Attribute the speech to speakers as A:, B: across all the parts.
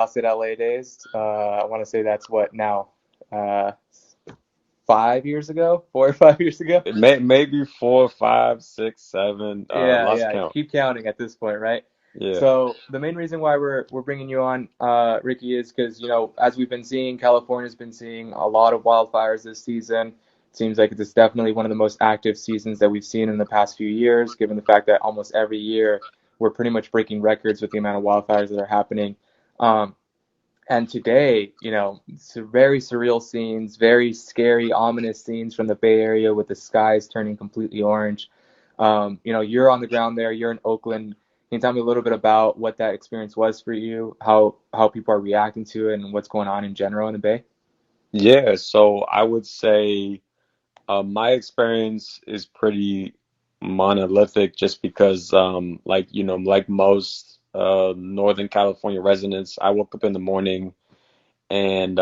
A: Acid LA days. I want to say that's what now, uh, 5 years ago, 4 or 5 years ago.
B: Maybe four, five, six, seven.
A: Yeah,
B: Lost
A: yeah.
B: count.
A: Keep counting at this point, right?
B: Yeah.
A: So the main reason why we're bringing you on, Ricky, is because as we've been seeing, California's been seeing a lot of wildfires this season. It seems like it's definitely one of the most active seasons that we've seen in the past few years, given the fact that almost every year we're pretty much breaking records with the amount of wildfires that are happening. Um, and today, it's very surreal scenes, very scary, ominous scenes from the Bay Area with the skies turning completely orange. You're on the ground there. You're in Oakland. Can you tell me a little bit about what that experience was for you, how people are reacting to it, and what's going on in general in the Bay?
B: Yeah. So I would say my experience is pretty monolithic just because, like most Northern California residents, I woke up in the morning and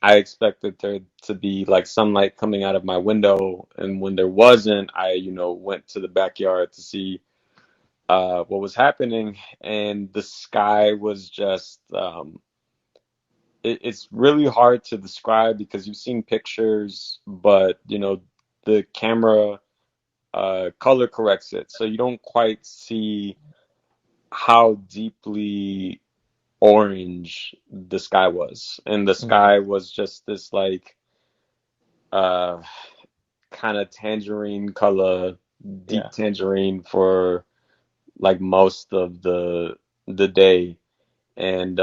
B: I expected there to be like sunlight coming out of my window. And when there wasn't, I went to the backyard to see what was happening. And the sky was just, it's really hard to describe because you've seen pictures, but the camera color corrects it. So you don't quite see how deeply orange the sky was. And the
A: Hmm.
B: sky was just this like uh kind of tangerine color, deep
A: Yeah.
B: tangerine for like most of the day. And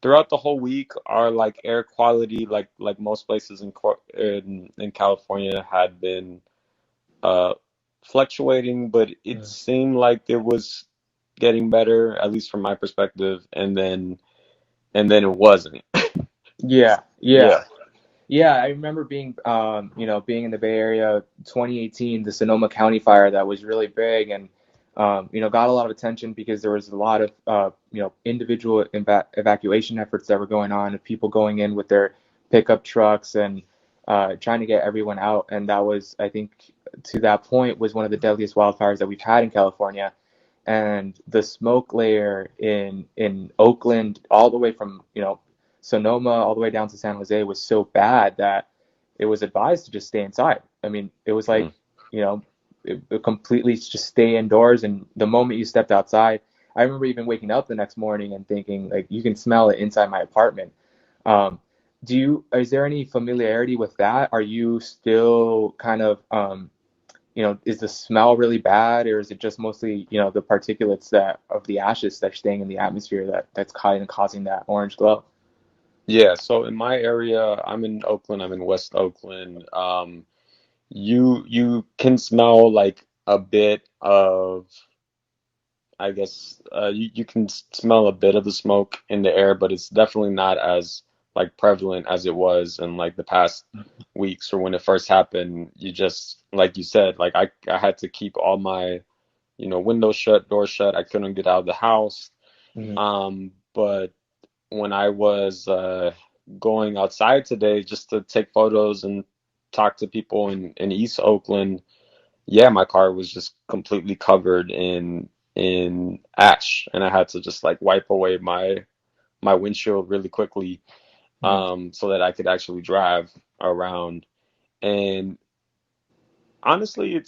B: throughout the whole week, our like air quality, like most places in California, had been uh fluctuating, but it
A: Mm.
B: seemed like it was getting better, at least from my perspective, and then it wasn't.
A: Yeah. Yeah.
B: Yeah.
A: Yeah, I remember being in the Bay Area, 2018, the Sonoma County fire that was really big and, got a lot of attention because there was a lot of, individual evacuation efforts that were going on, of people going in with their pickup trucks and trying to get everyone out. And that was, I think, to that point, was one of the deadliest wildfires that we've had in California. And the smoke layer in Oakland, all the way from, Sonoma all the way down to San Jose, was so bad that it was advised to just stay inside. I mean, it was
B: Mm.
A: like, it completely just stay indoors. And the moment you stepped outside, I remember even waking up the next morning and thinking, like, you can smell it inside my apartment. Um, is there any familiarity with that? Are you still kind of, is the smell really bad, or is it just mostly, the particulates that of the ashes that's staying in the atmosphere that's kind of causing that orange glow?
B: Yeah, so in my area, I'm in Oakland, I'm in West Oakland. You can smell like a bit of, I guess, you can smell a bit of the smoke in the air, but it's definitely not as like prevalent as it was in like the past weeks or when it first happened. You just, like you said, like I had to keep all my, windows shut, doors shut. I couldn't get out of the house.
A: Hmm.
B: But when I was going outside today just to take photos and talk to people in East Oakland, yeah, my car was just completely covered in ash, and I had to just like wipe away my windshield really quickly,
A: Hmm.
B: so that I could actually drive around. And honestly,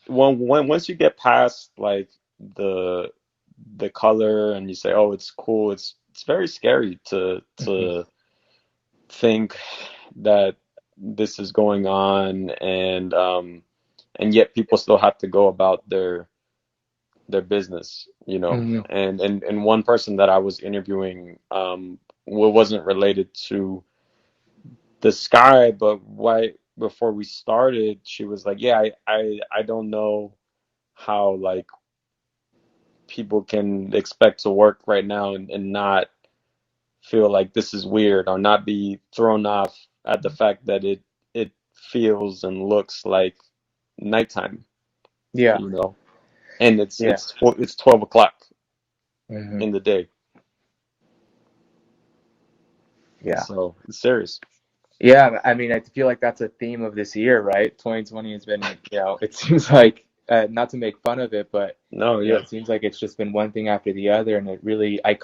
B: once you get past like the the color and you say, oh, it's cool, it's very scary
A: Hmm.
B: to think that this is going on, and yet people still have to go about their business.
A: Hmm.
B: And one person that I was interviewing, wasn't related to the sky, but right before we started, she was like, yeah, I don't know how like people can expect to work right now and not feel like this is weird or not be thrown off at the fact that it feels and looks like nighttime,
A: Yeah.
B: you know, and it's
A: Yeah.
B: it's tw- it's 12 o'clock
A: Hmm.
B: in the day,
A: Yeah.
B: so it's serious.
A: Yeah. I mean, I feel like that's a theme of this year, right? 2020 has been, it seems like not to make fun of it, but
B: No,
A: you know,
B: yeah.
A: it seems like it's just been one thing after the other, and it really, I'm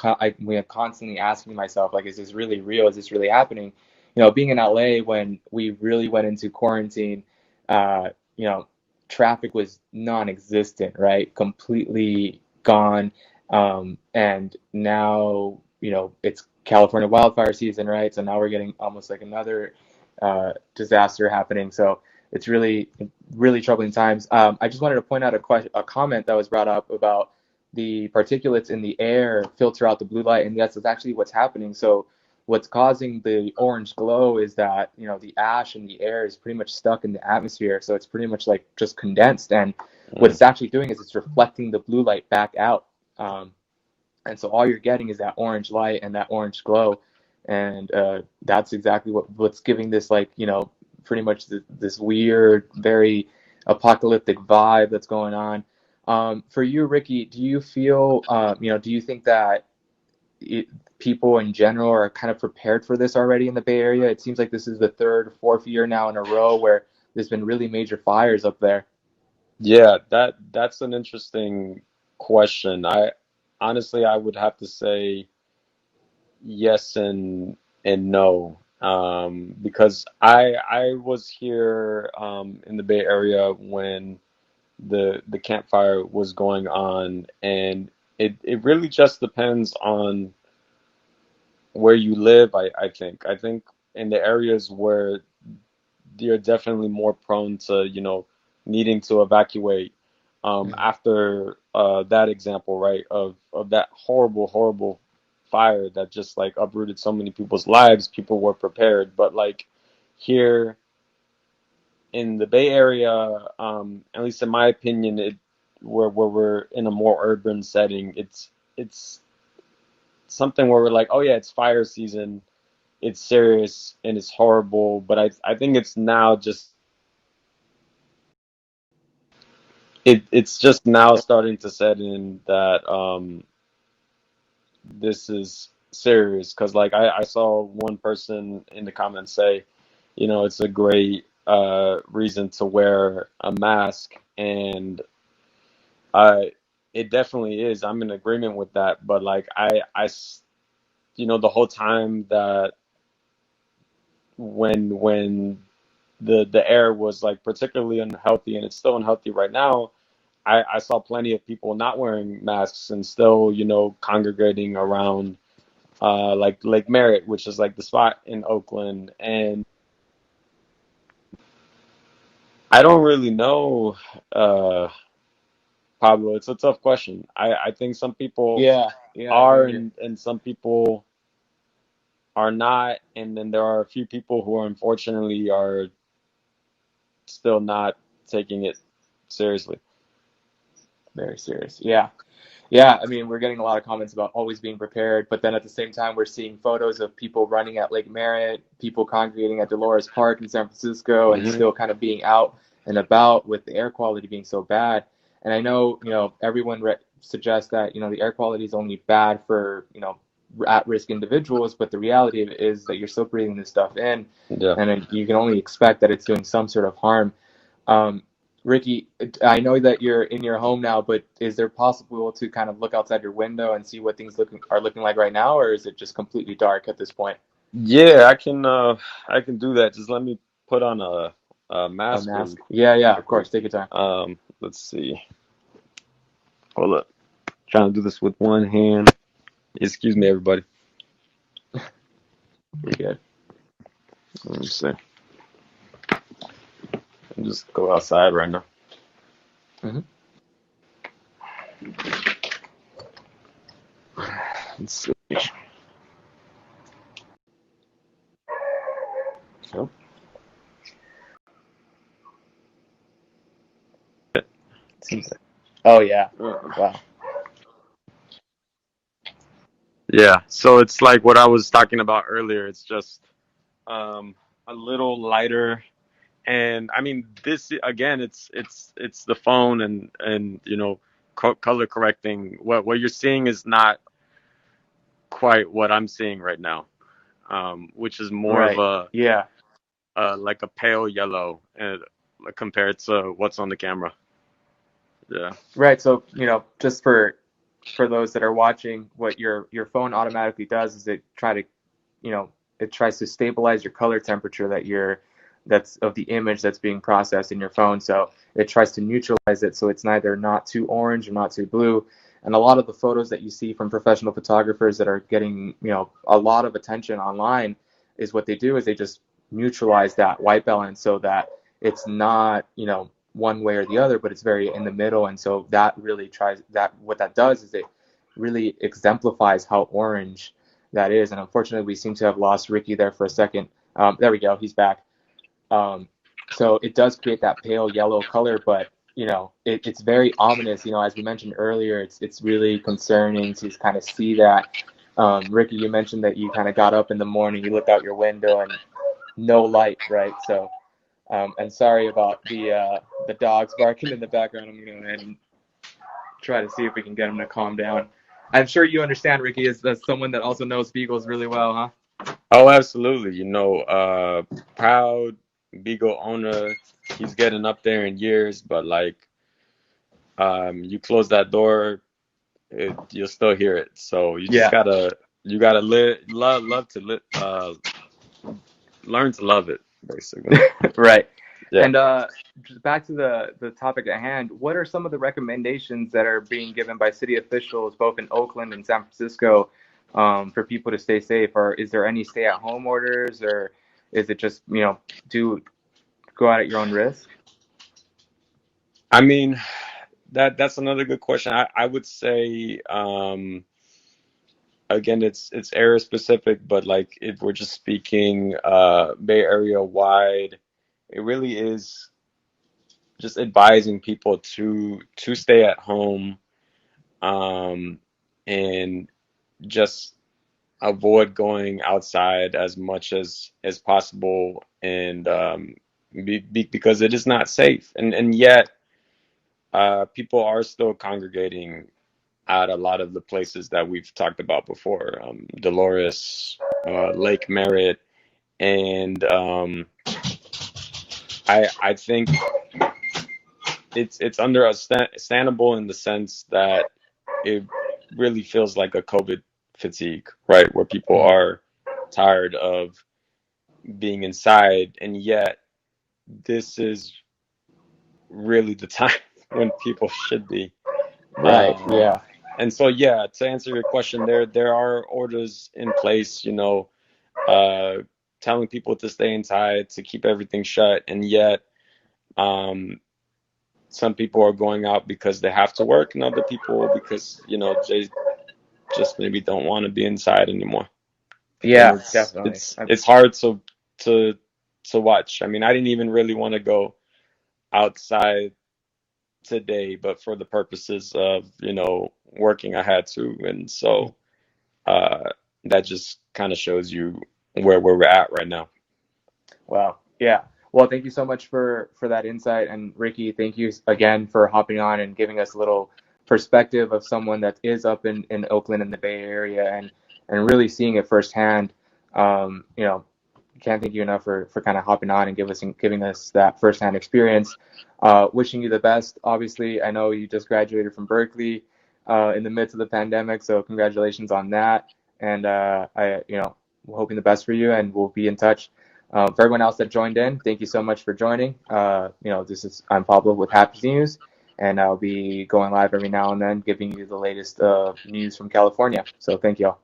A: constantly asking myself, like, is this really real? Is this really happening? You know, being in LA when we really went into quarantine, you know, traffic was non-existent, right? Completely gone. And now, you know, it's California wildfire season, right? So now we're getting almost like another disaster happening. So it's really troubling times. I just wanted to point out a comment that was brought up about the particulates in the air filter out the blue light, and that's actually what's happening. So what's causing the orange glow is that, you know, the ash in the air is pretty much stuck in the atmosphere, so it's pretty much like just condensed, and what
B: Mm.
A: it's actually doing is it's reflecting the blue light back out. And so all you're getting is that orange light and that orange glow, and that's exactly what's giving this, like, you know, pretty much this weird, very apocalyptic vibe that's going on. For you, Ricky, do you feel, you know, do you think that it, people in general are kind of prepared for this already in the Bay Area? It seems like this is the third or fourth year now in a row where there's been really major fires up there.
B: Yeah, that's an interesting question. I honestly I would have to say yes and no. Because I was here in the Bay Area when the campfire was going on, and it really just depends on where you live. I think in the areas where you're definitely more prone to, you know, needing to evacuate
A: Mhm.
B: after that example, right, of that horrible fire that just like uprooted so many people's lives. People were prepared, but like here in the Bay Area, at least in my opinion, where we're in a more urban setting, it's something where we're like, oh yeah, it's fire season, it's serious and it's horrible, but I think it's now just it's just now starting to set in that this is serious, because like I saw one person in the comments say, you know, it's a great reason to wear a mask, and I it definitely is. I'm in agreement with that, but like you know, the whole time that when the air was like particularly unhealthy, and it's still unhealthy right now, I saw plenty of people not wearing masks and still, you know, congregating around like Lake Merritt, which is like the spot in Oakland. And I don't really know, uh, Pablo. It's a tough question. I think some people
A: Yeah, yeah, I
B: are,
A: hear you.
B: and some people are not, and then there are a few people who are unfortunately are still not taking it seriously.
A: Very serious. Yeah. Yeah, I mean, we're getting a lot of comments about always being prepared, but then at the same time, we're seeing photos of people running at Lake Merritt, people congregating at Dolores Park in San Francisco, and
B: Hmm.
A: still kind of being out and about with the air quality being so bad. And I know, you know, everyone suggests that, you know, the air quality is only bad for, you know, at-risk individuals, but the reality of it is that you're still breathing this stuff in,
B: Yeah.
A: and you can only expect that it's doing some sort of harm. Um, Ricky, I know that you're in your home now, but is there possible to kind of look outside your window and see what things are looking like right now, or is it just completely dark at this point?
B: Yeah, I can do that. Just let me put on a
A: A
B: mask really
A: mask? Yeah, yeah, of
B: quickly.
A: course. Take your time.
B: Let's see. Hold up. Trying to do this with one hand. Excuse me, everybody.
A: You're good.
B: Let me see. I'll just go outside right now.
A: Hmm.
B: Let's see.
A: Nope. Seems like. Oh yeah. Wow.
B: Yeah, so it's like what I was talking about earlier. It's just um, a little lighter, and I mean this again. It's the phone and you know, color correcting. What you're seeing is not quite what I'm seeing right now, which is more of
A: Right. Yeah.
B: like a pale yellow, compared to what's on the camera. Yeah.
A: Right. So, just for those that are watching, what your phone automatically does is you know, it tries to stabilize your color temperature that's of the image that's being processed in your phone. So it tries to neutralize it so it's neither not too orange or not too blue. And a lot of the photos that you see from professional photographers that are getting, a lot of attention online is what they do is they just neutralize that white balance so that it's not, one way or the other, but it's very in the middle. And so that really what that does is it really exemplifies how orange that is. And unfortunately, we seem to have lost Ricky there for a second. There we go. He's back. Um, so it does create that pale yellow color, but it's very ominous. As we mentioned earlier, it's really concerning to kind of see that. Ricky, you mentioned that you kind of got up in the morning, you looked out your window, and no light, right? So, and sorry about the dogs barking in the background. I'm gonna go ahead and try to see if we can get them to calm down. I'm sure you understand, Ricky, as someone that also knows beagles really well, huh?
B: Oh, absolutely. Proud Beagle owner. He's getting up there in years, but like, you close that door, you'll still hear it. So you just
A: Yeah.
B: gotta love to learn to love it, basically.
A: Right.
B: Yeah.
A: And just back to the topic at hand, what are some of the recommendations that are being given by city officials, both in Oakland and San Francisco, for people to stay safe? Or is there any stay-at-home orders, or is it just do go out at your own risk?
B: I mean, that's another good question. I would say, again, it's area specific, but like if we're just speaking Bay Area wide, it really is just advising people to stay at home, um, and just avoid going outside as much as possible, and because it is not safe, and yet people are still congregating at a lot of the places that we've talked about before, Dolores, Lake Merritt, and I think it's understandable in the sense that it really feels like a COVID fatigue, right? Where people
A: Mhm.
B: are tired of being inside, and yet this is really the time when people should be.
A: Right.
B: Um,
A: Yeah.
B: and so, yeah, to answer your question, there are orders in place, uh, telling people to stay inside, to keep everything shut, and yet um, some people are going out because they have to work, and other people because they just maybe don't want to be inside anymore. And
A: Yeah.
B: it's
A: Definitely.
B: it's it's hard to to watch. I mean, I didn't even really want to go outside today, but for the purposes of working, I had to, and so uh, that just kind of shows you where we're at right now.
A: Wow. Yeah. Well, thank you so much for that insight, and Ricky, thank you again for hopping on and giving us a little perspective of someone that is up in Oakland in the Bay Area and really seeing it firsthand. Can't thank you enough for kind of hopping on and giving us that firsthand experience. Wishing you the best. Obviously, I know you just graduated from Berkeley in the midst of the pandemic, so congratulations on that. And hoping the best for you, and we'll be in touch. For everyone else that joined in, thank you so much for joining. I'm Pablo with Happy News, and I'll be going live every now and then, giving you the latest news from California. So thank you all.